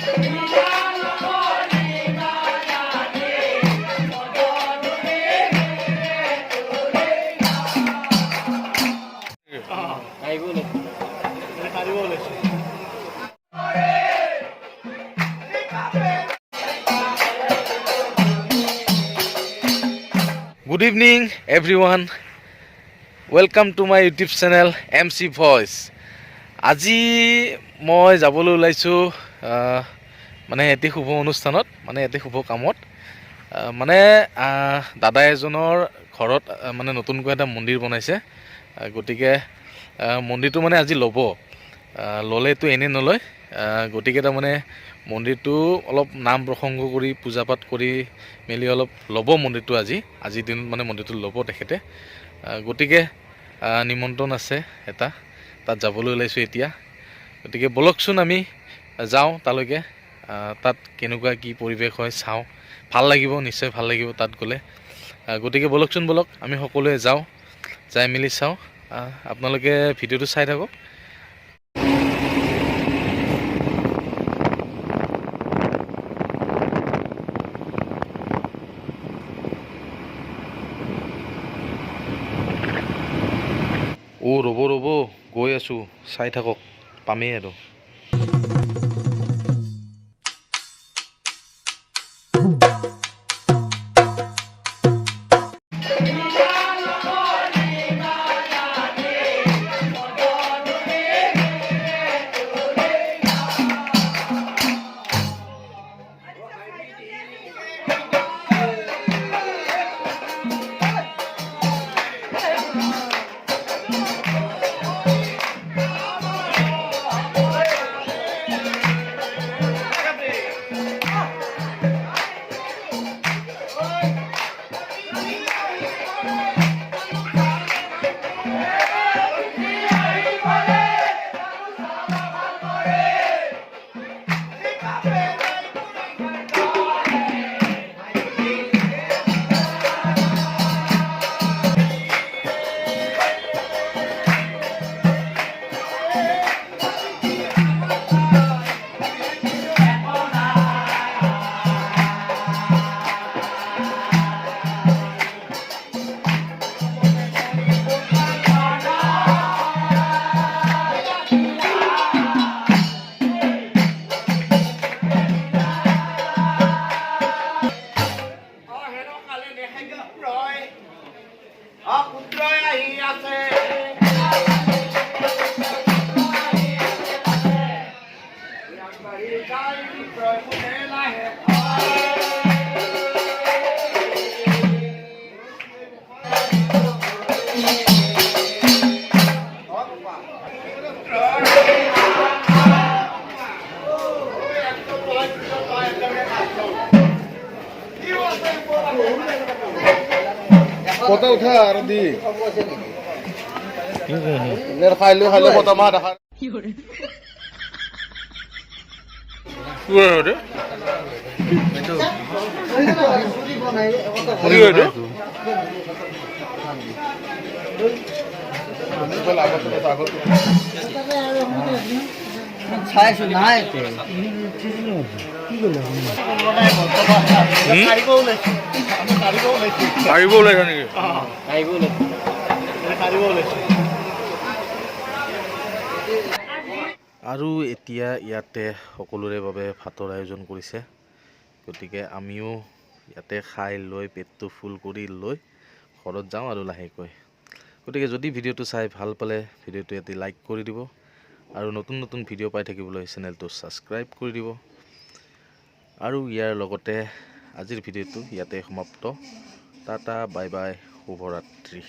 Good evening everyone. Welcome to my YouTube channel MC Voice. আজি মই যাবলৈ ওলাইছোঁ মানে এটি শুভ অনুষ্ঠানত, মানে এটি শুভ কামত। মানে দাদা এজনৰ ঘৰত মানে নতুনকৈ এটা মন্দিৰ বনাইছে। গতিকে মন্দিৰটো মানে আজি ল'লেতো এনেই নলয়। গতিকে তাৰমানে মন্দিৰটো অলপ নাম প্ৰসংগ কৰি পূজা পাঠ কৰি মেলি অলপ ল'ব মন্দিৰটো আজিৰ দিনত মানে মন্দিৰটো ল'ব তেখেতে। গতিকে নিমন্ত্ৰণ আছে এটা, তাত যাবলৈ ওলাইছোঁ এতিয়া। গতিকে বলকচোন আমি যাওঁ তালৈকে, তাত কেনেকুৱা কি পৰিৱেশ হয় চাওঁ। ভাল লাগিব, নিশ্চয় ভাল লাগিব তাত গ'লে। গতিকে বলক আমি সকলোৱে যাই মেলি চাওঁ। আপোনালোকে ভিডিঅ'টো চাই থাকক। ৰ'ব গৈ আছোঁ, চাই থাকক, পামেই আৰু। কথা উঠা আৰু দি খাইলৈ কথা মাহ দেখা চাইছো নাই আৰু এতিয়া ইয়াতে সকলোৰে বাবে ভাতৰ আয়োজন কৰিছে। গতিকে আমিও ইয়াতে খাই লৈ পেটটো ফুল কৰি লৈ ঘৰত যাওঁ আৰু লাহেকৈ। গতিকে যদি ভিডিঅ'টো চাই ভাল পালে ভিডিঅ'টো এটি লাইক কৰি দিব আৰু নতুন ভিডিঅ' পাই থাকিবলৈ চেনেলটো ছাবস্ক্ৰাইব কৰি দিব। আৰু ইয়াৰ লগতে আজিৰ ভিডিঅ'টো ইয়াতে সমাপ্ত। টাটা বাই বাই, শুভৰাত্ৰি।